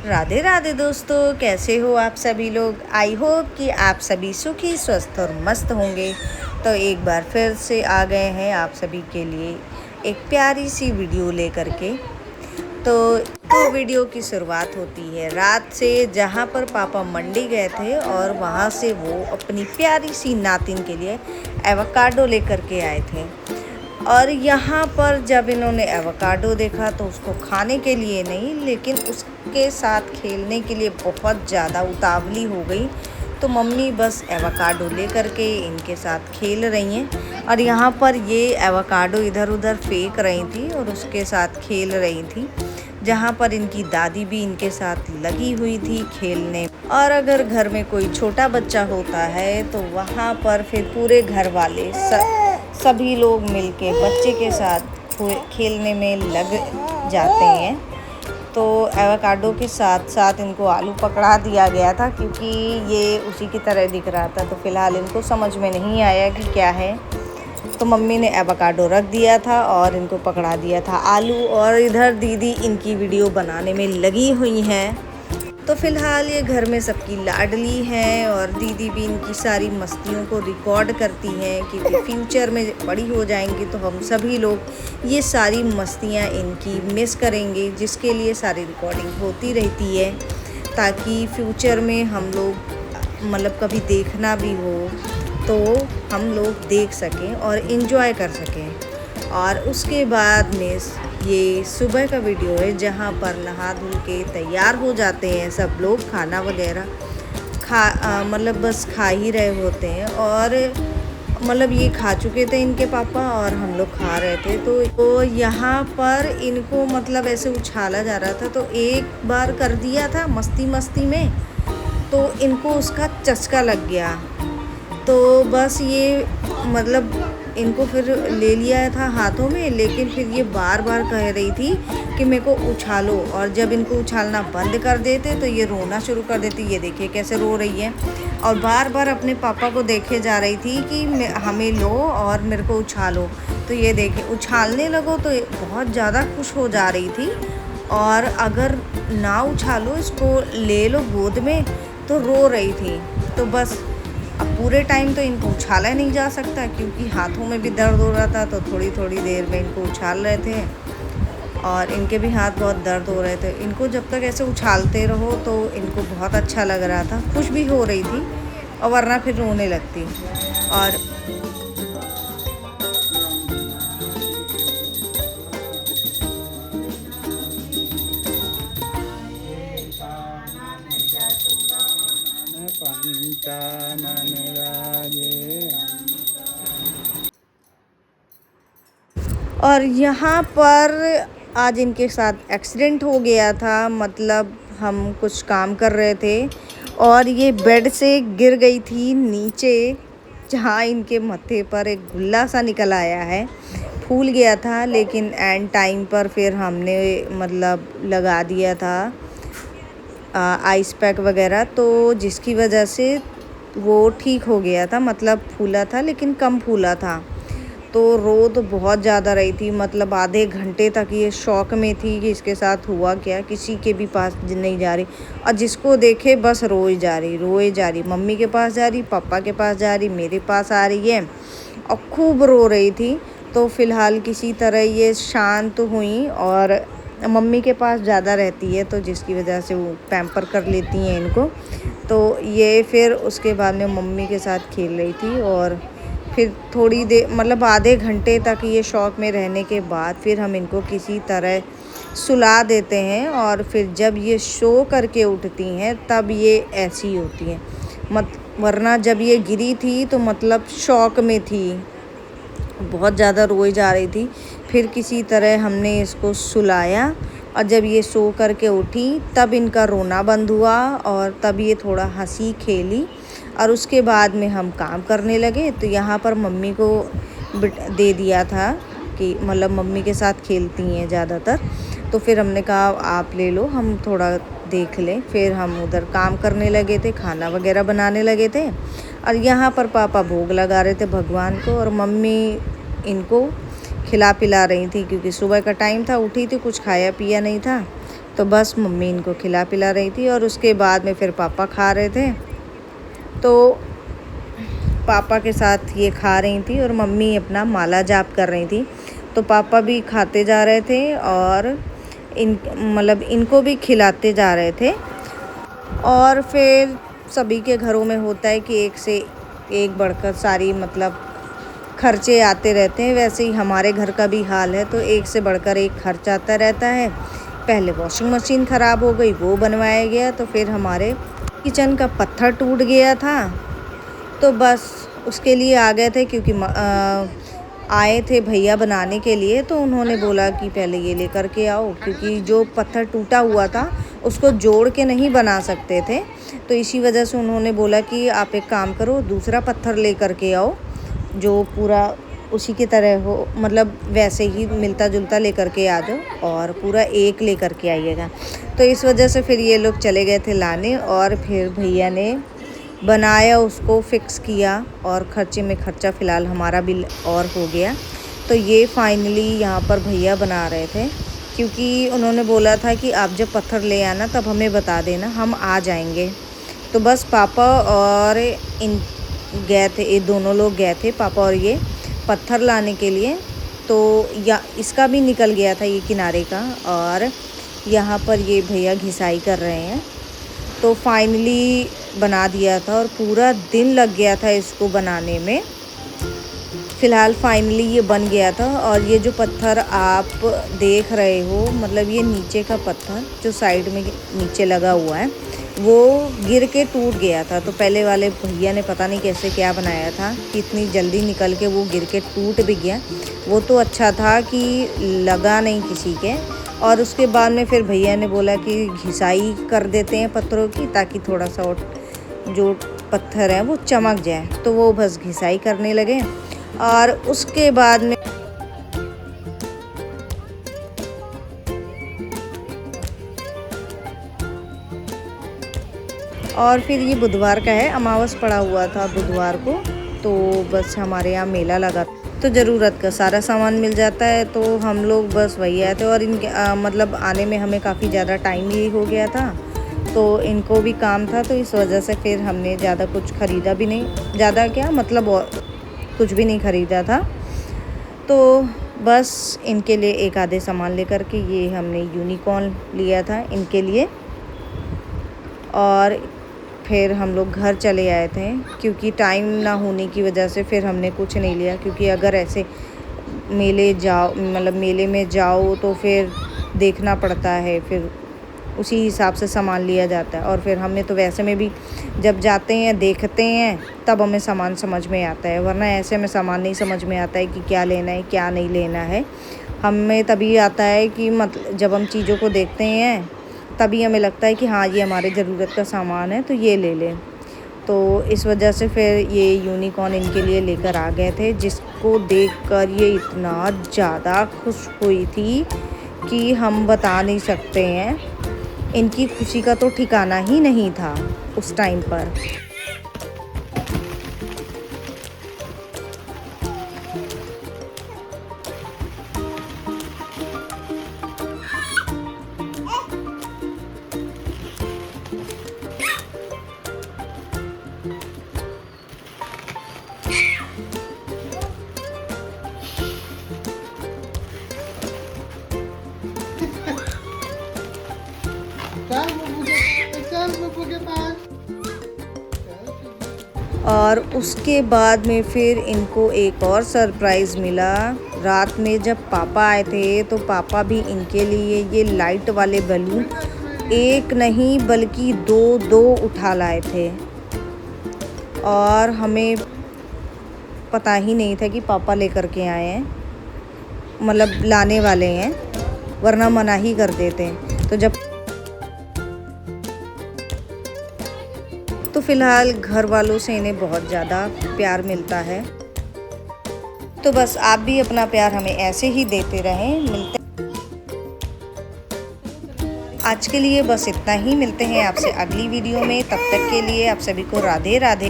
राधे राधे दोस्तों, कैसे हो आप सभी लोग। आई होप कि आप सभी सुखी स्वस्थ और मस्त होंगे। तो एक बार फिर से आ गए हैं आप सभी के लिए एक प्यारी सी वीडियो लेकर के। तो वीडियो की शुरुआत होती है रात से, जहाँ पर पापा मंडी गए थे और वहाँ से वो अपनी प्यारी सी नातिन के लिए एवोकाडो लेकर के आए थे। और यहाँ पर जब इन्होंने एवोकाडो देखा तो उसको खाने के लिए नहीं, लेकिन उसके साथ खेलने के लिए बहुत ज़्यादा उतावली हो गई। तो मम्मी बस एवोकाडो लेकर के इनके साथ खेल रही हैं और यहाँ पर ये एवोकाडो इधर उधर फेंक रही थी और उसके साथ खेल रही थी, जहाँ पर इनकी दादी भी इनके साथ लगी हुई थी खेलने। और अगर घर में कोई छोटा बच्चा होता है तो वहाँ पर फिर पूरे घर वाले सभी लोग मिलके बच्चे के साथ खेलने में लग जाते हैं। तो एवोकाडो के साथ साथ इनको आलू पकड़ा दिया गया था, क्योंकि ये उसी की तरह दिख रहा था। तो फ़िलहाल इनको समझ में नहीं आया कि क्या है, तो मम्मी ने एवोकाडो रख दिया था और इनको पकड़ा दिया था आलू। और इधर दीदी इनकी वीडियो बनाने में लगी हुई हैं। तो फ़िलहाल ये घर में सबकी लाडली हैं और दीदी भी इनकी सारी मस्तियों को रिकॉर्ड करती हैं, क्योंकि फ्यूचर में बड़ी हो जाएंगी तो हम सभी लोग ये सारी मस्तियाँ इनकी मिस करेंगे, जिसके लिए सारी रिकॉर्डिंग होती रहती है, ताकि फ्यूचर में हम लोग मतलब कभी देखना भी हो तो हम लोग देख सकें और इन्जॉय कर सकें। और उसके बाद में ये सुबह का वीडियो है, जहाँ पर नहा धुल के तैयार हो जाते हैं सब लोग। खाना वगैरह मतलब बस खा ही रहे होते हैं, और मतलब ये खा चुके थे इनके पापा और हम लोग खा रहे थे। तो यहाँ पर इनको मतलब ऐसे उछाला जा रहा था, तो एक बार कर दिया था मस्ती मस्ती में, तो इनको उसका चस्का लग गया। तो बस ये मतलब इनको फिर ले लिया था हाथों में, लेकिन फिर ये बार बार कह रही थी कि मेरे को उछालो। और जब इनको उछालना बंद कर देते तो ये रोना शुरू कर देती। ये देखिए कैसे रो रही है, और बार बार अपने पापा को देखे जा रही थी कि हमें लो और मेरे को उछालो। तो ये देखिए उछालने लगो तो बहुत ज़्यादा खुश हो जा रही थी, और अगर ना उछालो, इसको ले लो गोद में, तो रो रही थी। तो बस अब पूरे टाइम तो इनको उछाला नहीं जा सकता, क्योंकि हाथों में भी दर्द हो रहा था। तो थोड़ी थोड़ी देर में इनको उछाल रहे थे और इनके भी हाथ बहुत दर्द हो रहे थे। इनको जब तक ऐसे उछालते रहो तो इनको बहुत अच्छा लग रहा था, खुश भी हो रही थी, और वरना फिर रोने लगती। और और यहाँ पर आज इनके साथ एक्सीडेंट हो गया था। मतलब हम कुछ काम कर रहे थे और ये बेड से गिर गई थी नीचे, जहाँ इनके माथे पर एक गुल्ला सा निकल आया है, फूल गया था। लेकिन एंड टाइम पर फिर हमने मतलब लगा दिया था आइस पैक वगैरह, तो जिसकी वजह से वो ठीक हो गया था। मतलब फूला था लेकिन कम फूला था। तो रो तो बहुत ज़्यादा रही थी, मतलब आधे घंटे तक ये शौक में थी कि इसके साथ हुआ क्या। किसी के भी पास नहीं जा रही, और जिसको देखे बस रोए जा रही। मम्मी के पास जा रही, पापा के पास जा रही, मेरे पास आ रही है, और खूब रो रही थी। तो फ़िलहाल किसी तरह ये शांत हुई, और मम्मी के पास ज़्यादा रहती है, तो जिसकी वजह से वो पैम्पर कर लेती हैं इनको। तो ये फिर उसके बाद में मम्मी के साथ खेल रही थी, और फिर थोड़ी देर मतलब आधे घंटे तक ये शौक में रहने के बाद फिर हम इनको किसी तरह सुला देते हैं। और फिर जब ये सो करके उठती हैं तब ये ऐसी होती हैं। वरना जब ये गिरी थी तो मतलब शौक में थी, बहुत ज़्यादा रोई जा रही थी। फिर किसी तरह हमने इसको सुलाया, और जब ये सो करके उठी तब इनका रोना बंद हुआ, और तब ये थोड़ा हंसी खेली, और उसके बाद में हम काम करने लगे। तो यहाँ पर मम्मी को दे दिया था कि मतलब मम्मी के साथ खेलती हैं ज़्यादातर, तो फिर हमने कहा आप ले लो, हम थोड़ा देख लें। फिर हम उधर काम करने लगे थे, खाना वगैरह बनाने लगे थे, और यहाँ पर पापा भोग लगा रहे थे भगवान को, और मम्मी इनको खिला पिला रही थी, क्योंकि सुबह का टाइम था, उठी थी, कुछ खाया पिया नहीं था। तो बस मम्मी इनको खिला पिला रही थी और उसके बाद में फिर पापा खा रहे थे। तो पापा के साथ ये खा रही थी और मम्मी अपना माला जाप कर रही थी। तो पापा भी खाते जा रहे थे और इनको भी खिलाते जा रहे थे। और फिर सभी के घरों में होता है कि एक से एक बढ़कर सारी खर्चे आते रहते हैं। वैसे ही हमारे घर का भी हाल है, तो एक से बढ़कर एक खर्च आता रहता है। पहले वॉशिंग मशीन ख़राब हो गई, वो बनवाया गया। तो फिर हमारे किचन का पत्थर टूट गया था, तो बस उसके लिए आ गए थे, क्योंकि आए थे भैया बनाने के लिए। तो उन्होंने बोला कि पहले ये लेकर के आओ, क्योंकि जो पत्थर टूटा हुआ था उसको जोड़ के नहीं बना सकते थे। तो इसी वजह से उन्होंने बोला कि आप एक काम करो, दूसरा पत्थर लेकर के आओ जो पूरा उसी की तरह हो, वैसे ही मिलता जुलता लेकर के आ जाओ और पूरा एक लेकर के आइएगा। तो इस वजह से फिर ये लोग चले गए थे लाने, और फिर भैया ने बनाया, उसको फिक्स किया, और खर्चे में खर्चा फ़िलहाल हमारा बिल और हो गया। तो ये फाइनली यहाँ पर भैया बना रहे थे, क्योंकि उन्होंने बोला था कि आप जब पत्थर ले आना तब हमें बता देना, हम आ जाएंगे। तो बस पापा और गए थे, ये दोनों लोग गए थे, पापा और ये, पत्थर लाने के लिए। तो या इसका भी निकल गया था ये किनारे का, और यहाँ पर ये भैया घिसाई कर रहे हैं। तो फाइनली बना दिया था और पूरा दिन लग गया था इसको बनाने में। फ़िलहाल फाइनली ये बन गया था। और ये जो पत्थर आप देख रहे हो, ये नीचे का पत्थर जो साइड में नीचे लगा हुआ है, वो गिर के टूट गया था। तो पहले वाले भैया ने पता नहीं कैसे क्या बनाया था कि इतनी जल्दी निकल के वो गिर के टूट भी गया। वो तो अच्छा था कि लगा नहीं किसी के। और उसके बाद में फिर भैया ने बोला कि घिसाई कर देते हैं पत्थरों की, ताकि थोड़ा सा जो पत्थर है वो चमक जाए। तो वो बस घिसाई करने लगे। और उसके बाद में और फिर ये बुधवार का है, अमावस पड़ा हुआ था बुधवार को। तो बस हमारे यहाँ मेला लगा, तो ज़रूरत का सारा सामान मिल जाता है। तो हम लोग बस वही आए थे, और इनके आने में हमें काफ़ी ज़्यादा टाइम ही हो गया था। तो इनको भी काम था, तो इस वजह से फिर हमने ज़्यादा कुछ ख़रीदा भी नहीं, ज़्यादा क्या और कुछ भी नहीं ख़रीदा था। तो बस इनके लिए एक आधे सामान लेकर के ये हमने यूनिकॉर्न लिया था इनके लिए। और फिर हम लोग घर चले आए थे, क्योंकि टाइम ना होने की वजह से फिर हमने कुछ नहीं लिया। क्योंकि अगर ऐसे मेले में जाओ तो फिर देखना पड़ता है, फिर उसी हिसाब से सामान लिया जाता है। और फिर हमें तो वैसे में भी जब जाते हैं देखते हैं तब हमें सामान समझ में आता है, वरना ऐसे में सामान नहीं समझ में आता है कि क्या लेना है क्या नहीं लेना है। हमें तभी आता है कि जब हम चीज़ों को देखते हैं तभी हमें लगता है कि हाँ ये हमारे ज़रूरत का सामान है, तो ये ले लें। तो इस वजह से फिर ये यूनिकॉर्न इनके लिए लेकर आ गए थे, जिसको देखकर ये इतना ज़्यादा खुश हुई थी कि हम बता नहीं सकते हैं। इनकी खुशी का तो ठिकाना ही नहीं था उस टाइम पर। और उसके बाद में फिर इनको एक और सरप्राइज़ मिला। रात में जब पापा आए थे तो पापा भी इनके लिए ये लाइट वाले बैलून एक नहीं बल्कि दो उठा लाए थे। और हमें पता ही नहीं था कि पापा लेकर के आए हैं, लाने वाले हैं, वरना मना ही कर देते। तो फ़िलहाल घर वालों से इन्हें बहुत ज़्यादा प्यार मिलता है। तो बस आप भी अपना प्यार हमें ऐसे ही देते रहें। आज के लिए बस इतना ही, मिलते हैं आपसे अगली वीडियो में। तब तक के लिए आप सभी को राधे राधे।